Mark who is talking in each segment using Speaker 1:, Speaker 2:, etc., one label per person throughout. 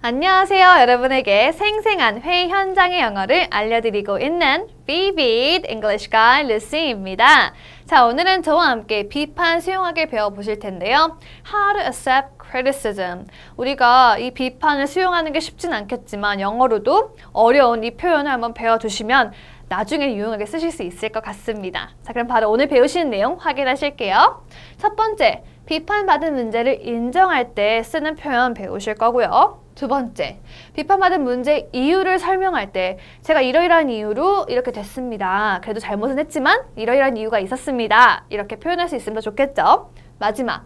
Speaker 1: 안녕하세요. 여러분에게 생생한 회의 현장의 영어를 알려드리고 있는 Vivid English Guy Lucy입니다. 자, 오늘은 저와 함께 비판 수용하게 배워보실 텐데요. How to accept criticism. 우리가 이 비판을 수용하는 게 쉽진 않겠지만 영어로도 어려운 이 표현을 한번 배워두시면 나중에 유용하게 쓰실 수 있을 것 같습니다. 자, 그럼 바로 오늘 배우시는 내용 확인하실게요. 첫 번째, 비판받은 문제를 인정할 때 쓰는 표현 배우실 거고요. 두 번째, 비판받은 문제 이유를 설명할 때 제가 이러이러한 이유로 이렇게 됐습니다. 그래도 잘못은 했지만 이러이러한 이유가 있었습니다. 이렇게 표현할 수 있으면 더 좋겠죠? 마지막,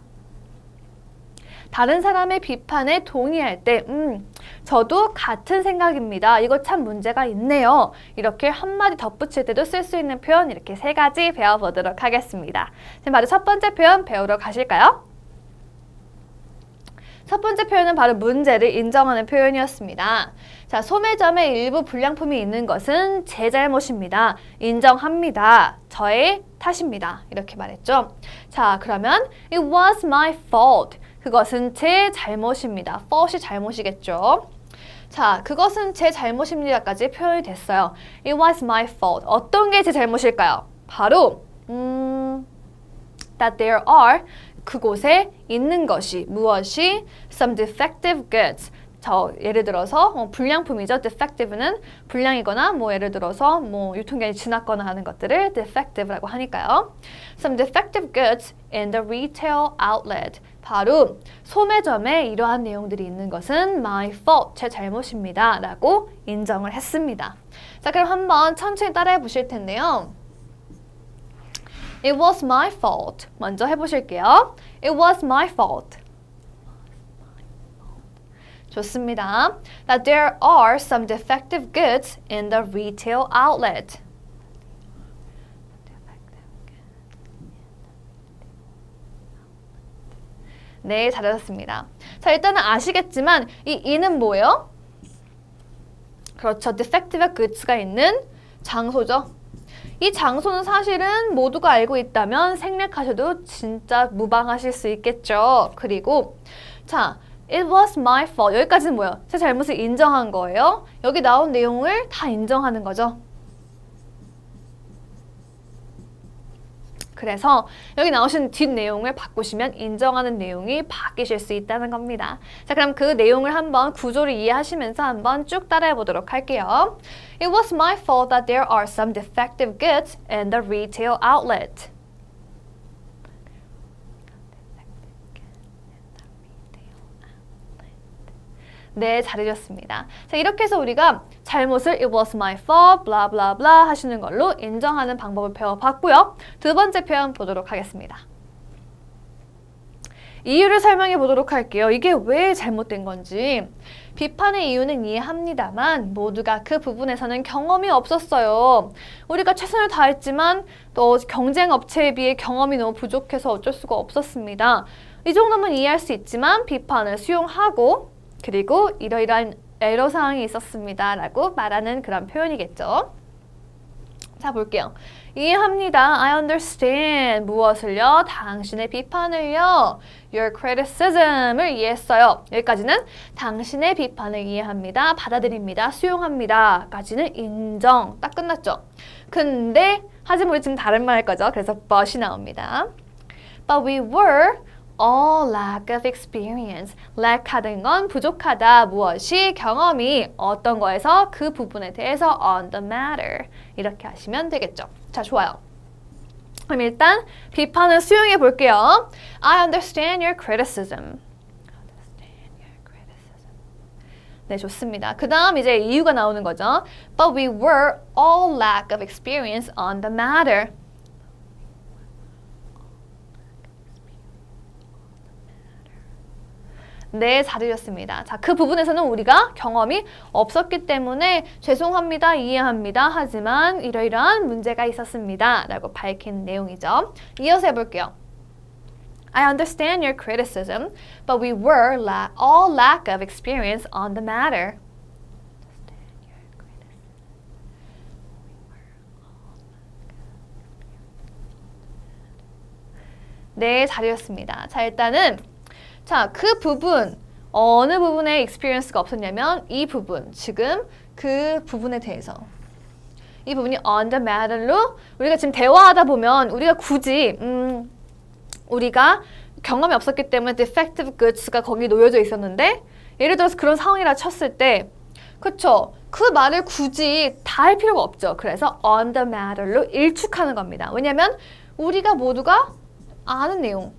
Speaker 1: 다른 사람의 비판에 동의할 때 저도 같은 생각입니다. 이거 참 문제가 있네요. 이렇게 한마디 덧붙일 때도 쓸 수 있는 표현 이렇게 세 가지 배워보도록 하겠습니다. 지금 바로 첫 번째 표현 배우러 가실까요? 첫 번째 표현은 바로 문제를 인정하는 표현이었습니다. 자, 소매점에 일부 불량품이 있는 것은 제 잘못입니다. 인정합니다. 저의 탓입니다. 이렇게 말했죠. 자, 그러면 It was my fault. 그것은 제 잘못입니다. fault이 잘못이겠죠. 자, 그것은 제 잘못입니다까지 표현이 됐어요. It was my fault. 어떤 게 제 잘못일까요? 바로 that there are 그곳에 있는 것이 무엇이 some defective goods. 예를 들어서 불량품이죠. defective는 불량이거나 예를 들어서 유통기한이 지났거나 하는 것들을 defective라고 하니까요. Some defective goods in the retail outlet. 바로 소매점에 이러한 내용들이 있는 것은 my fault, 제 잘못입니다. 라고 인정을 했습니다. 자, 그럼 한번 천천히 따라해 보실 텐데요. It was my fault. 먼저 해보실게요. It was my fault. 좋습니다. That there are some defective goods in the retail outlet. 네, 잘하셨습니다. 자, 일단은 아시겠지만 이 이는 뭐예요? 그렇죠. defective goods가 있는 장소죠. 이 장소는 사실은 모두가 알고 있다면 생략하셔도 진짜 무방하실 수 있겠죠. 그리고 자, It was my fault. 여기까지는 뭐예요? 제 잘못을 인정한 거예요. 여기 나온 내용을 다 인정하는 거죠. 그래서 여기 나오신 뒷내용을 바꾸시면 인정하는 내용이 바뀌실 수 있다는 겁니다. 자, 그럼 그 내용을 한번 구조를 이해하시면서 한번 쭉 따라해 보도록 할게요. It was my fault that there are some defective goods in the retail outlet. 네, 잘해줬습니다. 자, 이렇게 해서 우리가 잘못을 It was my fault, blah blah blah 하시는 걸로 인정하는 방법을 배워봤고요. 두 번째 표현 보도록 하겠습니다. 이유를 설명해 보도록 할게요. 이게 왜 잘못된 건지. 비판의 이유는 이해합니다만 모두가 그 부분에서는 경험이 없었어요. 우리가 최선을 다했지만 또 경쟁 업체에 비해 경험이 너무 부족해서 어쩔 수가 없었습니다. 이 정도면 이해할 수 있지만 비판을 수용하고 그리고 이러이러한 애로사항이 있었습니다. 라고 말하는 그런 표현이겠죠. 자, 볼게요. 이해합니다. I understand. 무엇을요? 당신의 비판을요. Your criticism을 이해했어요. 여기까지는 당신의 비판을 이해합니다. 받아들입니다. 수용합니다. 까지는 인정. 딱 끝났죠. 근데 하지만 우리 지금 다른 말 할 거죠. 그래서 but이 나옵니다. But we were all lack of experience. lack하다는 건 부족하다. 무엇이? 경험이 어떤 거에서 그 부분에 대해서 on the matter. 이렇게 하시면 되겠죠. 자, 좋아요. 그럼 일단 비판을 수용해 볼게요. I understand your criticism. 네, 좋습니다. 그 다음 이제 이유가 나오는 거죠. But we were all lack of experience on the matter. 네, 잘해줬습니다. 자, 그 부분에서는 우리가 경험이 없었기 때문에 죄송합니다, 이해합니다. 하지만 이러이러한 문제가 있었습니다. 라고 밝힌 내용이죠. 이어서 해볼게요. I understand your criticism, but we were all lack of experience on the matter. 네, 잘해줬습니다. 자, 일단은 그 부분 어느 부분에 experience가 없었냐면 이 부분, 지금 그 부분에 대해서. 이 부분이 on the matter로 우리가 지금 대화하다 보면 우리가 굳이 우리가 경험이 없었기 때문에 defective goods가 거기 놓여져 있었는데 예를 들어서 그런 상황이라 쳤을 때 그쵸? 그 말을 굳이 다 할 필요가 없죠. 그래서 on the matter로 일축하는 겁니다. 왜냐면 우리가 모두가 아는 내용.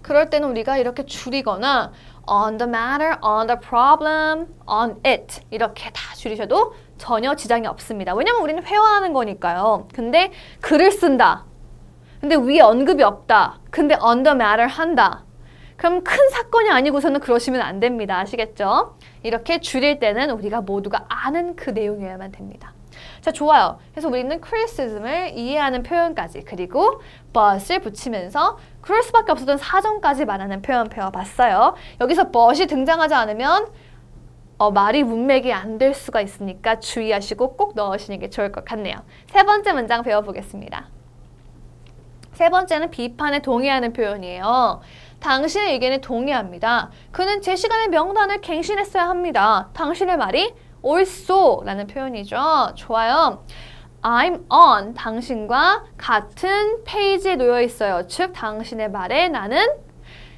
Speaker 1: 그럴 때는 우리가 이렇게 줄이거나 on the matter, on the problem, on it 이렇게 다 줄이셔도 전혀 지장이 없습니다. 왜냐면 우리는 회화하는 거니까요. 근데 글을 쓴다. 근데 위에 언급이 없다. 근데 on the matter 한다. 그럼 큰 사건이 아니고서는 그러시면 안 됩니다. 아시겠죠? 이렇게 줄일 때는 우리가 모두가 아는 그 내용이어야만 됩니다. 자, 좋아요. 그래서 우리는 criticism을 이해하는 표현까지 그리고 but을 붙이면서 그럴 수밖에 없었던 사정까지 말하는 표현 배워봤어요. 여기서 but이 등장하지 않으면 말이 문맥이 안 될 수가 있으니까 주의하시고 꼭 넣으시는 게 좋을 것 같네요. 세 번째 문장 배워보겠습니다. 세 번째는 비판에 동의하는 표현이에요. 당신의 의견에 동의합니다. 그는 제 시간에 명단을 갱신했어야 합니다. 당신의 말이 옳소 라는 표현이죠. 좋아요. I'm on 당신과 같은 페이지에 놓여 있어요. 즉 당신의 말에 나는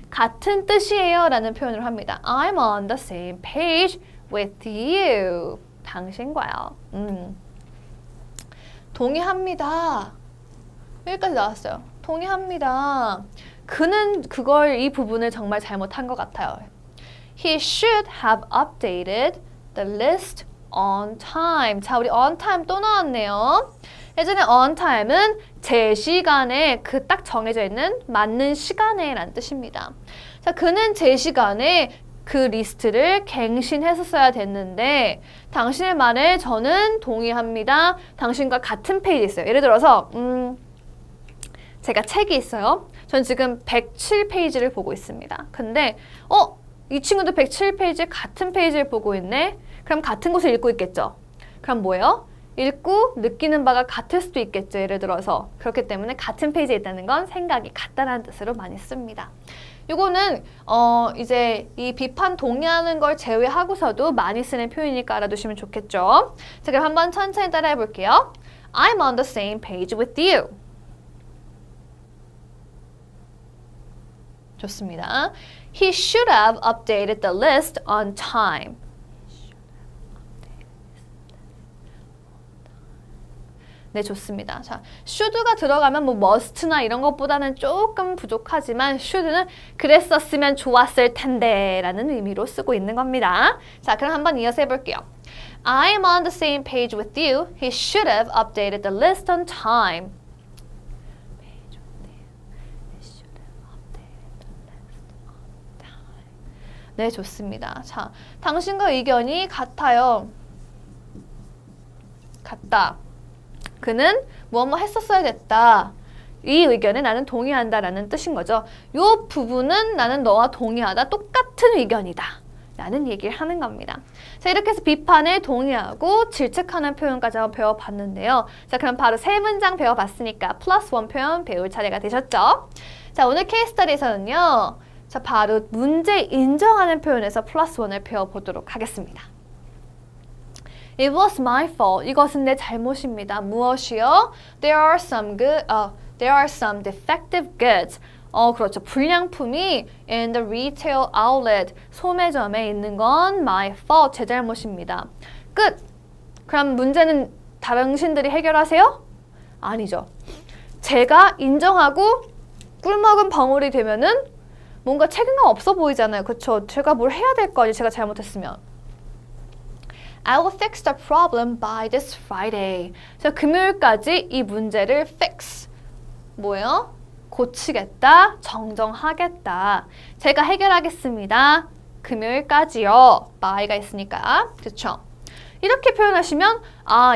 Speaker 1: 같은 뜻이에요 라는 표현을 합니다. I'm on the same page with you. 당신과요. 동의합니다. 여기까지 나왔어요. 동의합니다. 그는 이 부분을 정말 잘못한 것 같아요. He should have updated the list on time. 자, 우리 on time 또 나왔네요. 예전에 on time은 제 시간에 그 딱 정해져 있는 맞는 시간에 라는 뜻입니다. 자, 그는 제 시간에 그 리스트를 갱신했었어야 됐는데 당신의 말에 저는 동의합니다. 당신과 같은 페이지에 있어요. 예를 들어서 제가 책이 있어요. 전 지금 107페이지를 보고 있습니다. 근데 이 친구도 107페이지 같은 페이지를 보고 있네. 그럼 같은 곳을 읽고 있겠죠. 그럼 뭐예요? 읽고 느끼는 바가 같을 수도 있겠죠. 예를 들어서. 그렇기 때문에 같은 페이지에 있다는 건 생각이 같다라는 뜻으로 많이 씁니다. 요거는 이제 이 비판 동의하는 걸 제외하고서도 많이 쓰는 표현이니까 알아두시면 좋겠죠. 자, 그럼 한번 천천히 따라해 볼게요. I'm on the same page with you. 좋습니다. He should have updated the list on time. 네, 좋습니다. 자, should가 들어가면 뭐 must나 이런 것보다는 조금 부족하지만 should는 그랬었으면 좋았을 텐데 라는 의미로 쓰고 있는 겁니다. 자, 그럼 한번 이어서 해볼게요. I'm on the same page with you. He should have updated the list on time. 네, 좋습니다. 자, 당신과 의견이 같아요. 같다. 그는 뭐뭐 했었어야 됐다. 이 의견에 나는 동의한다 라는 뜻인 거죠. 이 부분은 나는 너와 동의하다. 똑같은 의견이다. 라는 얘기를 하는 겁니다. 자, 이렇게 해서 비판에 동의하고 질책하는 표현까지 한번 배워봤는데요. 자, 그럼 바로 세 문장 배워봤으니까 플러스 원 표현 배울 차례가 되셨죠? 자, 오늘 케이스 스터디에서는요. 자, 바로 문제 인정하는 표현에서 플러스 원을 배워보도록 하겠습니다. It was my fault. 이것은 내 잘못입니다. 무엇이요? There are some defective goods. 그렇죠. 불량품이 in the retail outlet. 소매점에 있는 건 my fault. 제 잘못입니다. 끝. 그럼 문제는 당신들이 해결하세요? 아니죠. 제가 인정하고 꿀먹은 벙어리 되면은 뭔가 책임감 없어 보이잖아요. 그렇죠? 제가 뭘 해야 될 거 아니에요. 제가 잘못했으면. I will fix the problem by this Friday. 자, 금요일까지 이 문제를 fix. 뭐예요? 고치겠다, 정정하겠다. 제가 해결하겠습니다. 금요일까지요. by가 있으니까. 그렇죠? 이렇게 표현하시면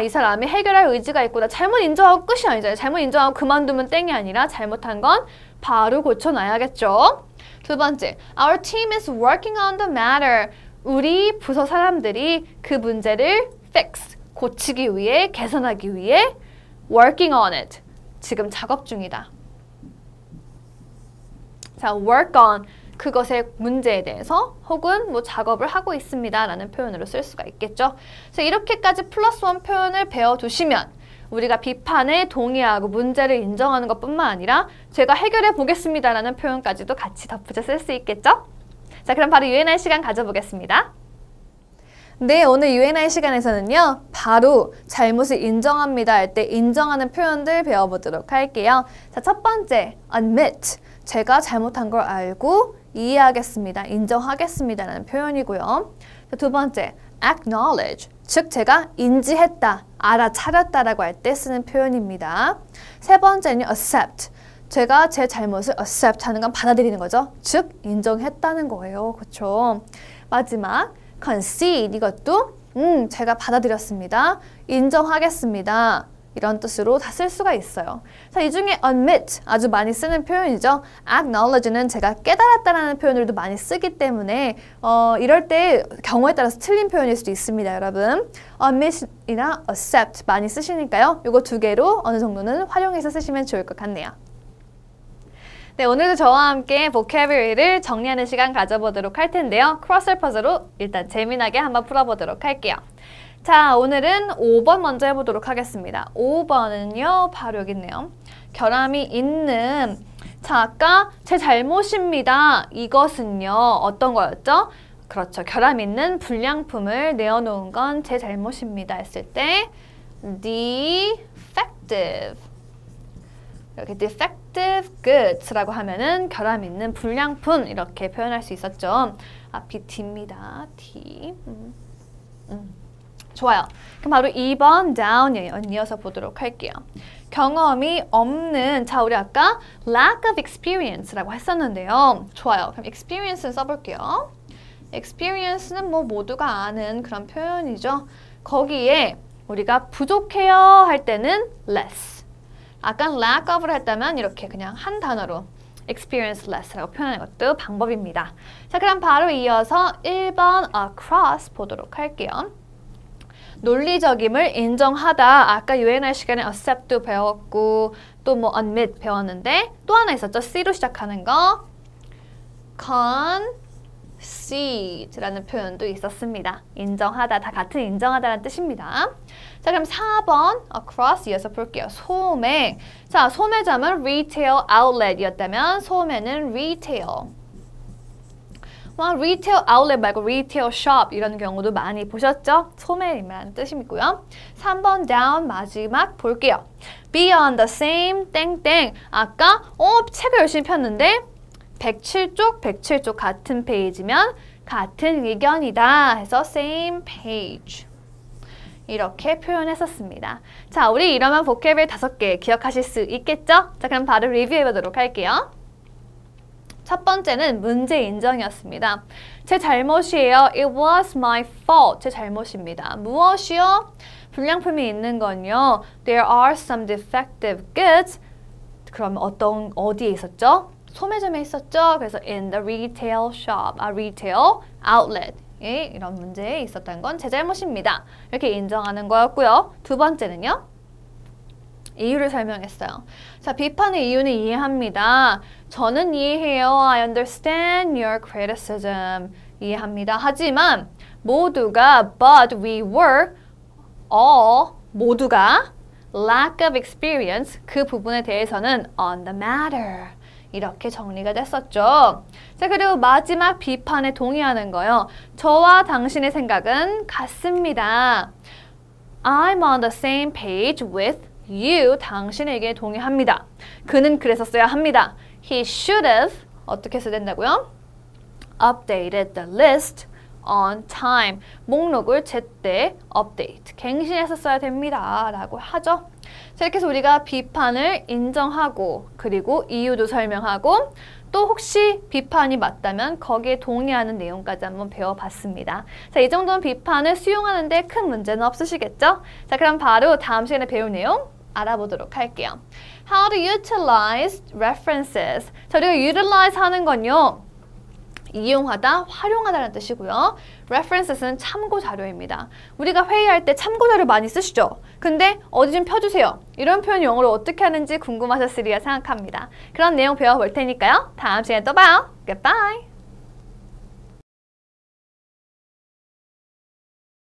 Speaker 1: 이 사람이 해결할 의지가 있구나. 잘못 인정하고 끝이 아니잖아요. 잘못 인정하고 그만두면 땡이 아니라 잘못한 건 바로 고쳐놔야겠죠. 두 번째, Our team is working on the matter. 우리 부서 사람들이 그 문제를 fix, 고치기 위해, 개선하기 위해 working on it. 지금 작업 중이다. 자, work on. 그것의 문제에 대해서 혹은 뭐 작업을 하고 있습니다 라는 표현으로 쓸 수가 있겠죠. 그래서 이렇게까지 플러스 원 표현을 배워두시면 우리가 비판에 동의하고 문제를 인정하는 것뿐만 아니라 제가 해결해 보겠습니다 라는 표현까지도 같이 덧붙여 쓸 수 있겠죠. 자, 그럼 바로 UNI 시간 가져보겠습니다. 네, 오늘 UNI 시간에서는요, 바로 잘못을 인정합니다 할 때 인정하는 표현들 배워보도록 할게요. 자, 첫 번째, admit. 제가 잘못한 걸 알고 이해하겠습니다, 인정하겠습니다 라는 표현이고요. 자, 두 번째, acknowledge. 즉, 제가 인지했다, 알아차렸다라고 할 때 쓰는 표현입니다. 세 번째는 accept. 제가 제 잘못을 accept 하는 건 받아들이는 거죠. 즉, 인정했다는 거예요. 그렇죠? 마지막, concede. 이것도 제가 받아들였습니다, 인정하겠습니다 이런 뜻으로 다 쓸 수가 있어요. 자, 이 중에 admit 아주 많이 쓰는 표현이죠. acknowledge는 제가 깨달았다라는 표현들도 많이 쓰기 때문에 이럴 때 경우에 따라서 틀린 표현일 수도 있습니다, 여러분. admit이나 accept 많이 쓰시니까요. 이거 두 개로 어느 정도는 활용해서 쓰시면 좋을 것 같네요. 네, 오늘도 저와 함께 vocabulary를 정리하는 시간 가져보도록 할 텐데요. 크로스워드 퍼즐로 일단 재미나게 한번 풀어보도록 할게요. 자, 오늘은 5번 먼저 해보도록 하겠습니다. 5번은요, 바로 여기 있네요. 결함이 있는. 자, 아까 제 잘못입니다. 이것은요, 어떤 거였죠? 그렇죠. 결함 있는 불량품을 내어놓은 건 제 잘못입니다 했을 때 defective. 이렇게 defective goods라고 하면은 결함 있는 불량품 이렇게 표현할 수 있었죠. 앞이 D입니다. D. 좋아요. 그럼 바로 2번 down이에요. 이어서 보도록 할게요. 경험이 없는. 자, 우리 아까 lack of experience라고 했었는데요. 좋아요. 그럼 experience는 써볼게요. experience는 뭐 모두가 아는 그런 표현이죠. 거기에 우리가 부족해요 할 때는 less. 아까 lack of를 했다면 이렇게 그냥 한 단어로 experience less라고 표현하는 것도 방법입니다. 자, 그럼 바로 이어서 1번 across 보도록 할게요. 논리적임을 인정하다. 아까 UNI 시간에 accept도 배웠고 또 뭐 admit 배웠는데 또 하나 있었죠. C로 시작하는 거 concede라는 표현도 있었습니다. 인정하다, 다 같은 인정하다라는 뜻입니다. 자, 그럼 4번 across 이어서 볼게요. 소매. 자, 소매점은 retail outlet이었다면 소매는 retail. retail outlet 말고 retail shop 이런 경우도 많이 보셨죠? 소매라는 뜻이고요. 3번 down 마지막 볼게요. be on the same 땡땡. 아까 책을 열심히 폈는데 107쪽 같은 페이지면 같은 의견이다 해서 same page. 이렇게 표현했었습니다. 자, 우리 이러면 vocabulary 5개 기억하실 수 있겠죠? 자, 그럼 바로 리뷰해보도록 할게요. 첫 번째는 문제 인정이었습니다. 제 잘못이에요. It was my fault. 제 잘못입니다. 무엇이요? 불량품이 있는 건요. There are some defective goods. 그럼 어디에 있었죠? 소매점에 있었죠. 그래서 in the retail shop, retail outlet. 이런 문제에 있었던 건 제 잘못입니다. 이렇게 인정하는 거였고요. 두 번째는요. 이유를 설명했어요. 자, 비판의 이유는 이해합니다. 저는 이해해요. I understand your criticism. 이해합니다. 하지만 모두가 but we were all 모두가 lack of experience 그 부분에 대해서는 on the matter. 이렇게 정리가 됐었죠. 자, 그리고 마지막 비판에 동의하는 거요. 저와 당신의 생각은 같습니다. I'm on the same page with you. 당신에게 동의합니다. 그는 그랬었어야 합니다. He should have 어떻게 써야 된다고요? Updated the list on time. 목록을 제때 update, 갱신했었어야 됩니다. 라고 하죠. 자, 이렇게 해서 우리가 비판을 인정하고 그리고 이유도 설명하고 또 혹시 비판이 맞다면 거기에 동의하는 내용까지 한번 배워봤습니다. 자, 이 정도는 비판을 수용하는데 큰 문제는 없으시겠죠? 자, 그럼 바로 다음 시간에 배울 내용 알아보도록 할게요. How to utilize references. 자, 우리가 utilize 하는 건요. 이용하다, 활용하다라는 뜻이고요. references는 참고 자료입니다. 우리가 회의할 때 참고 자료 많이 쓰시죠? 근데 어디 좀 펴주세요. 이런 표현 영어로 어떻게 하는지 궁금하셨으리라 생각합니다. 그런 내용 배워볼 테니까요. 다음 시간에 또 봐요. Goodbye!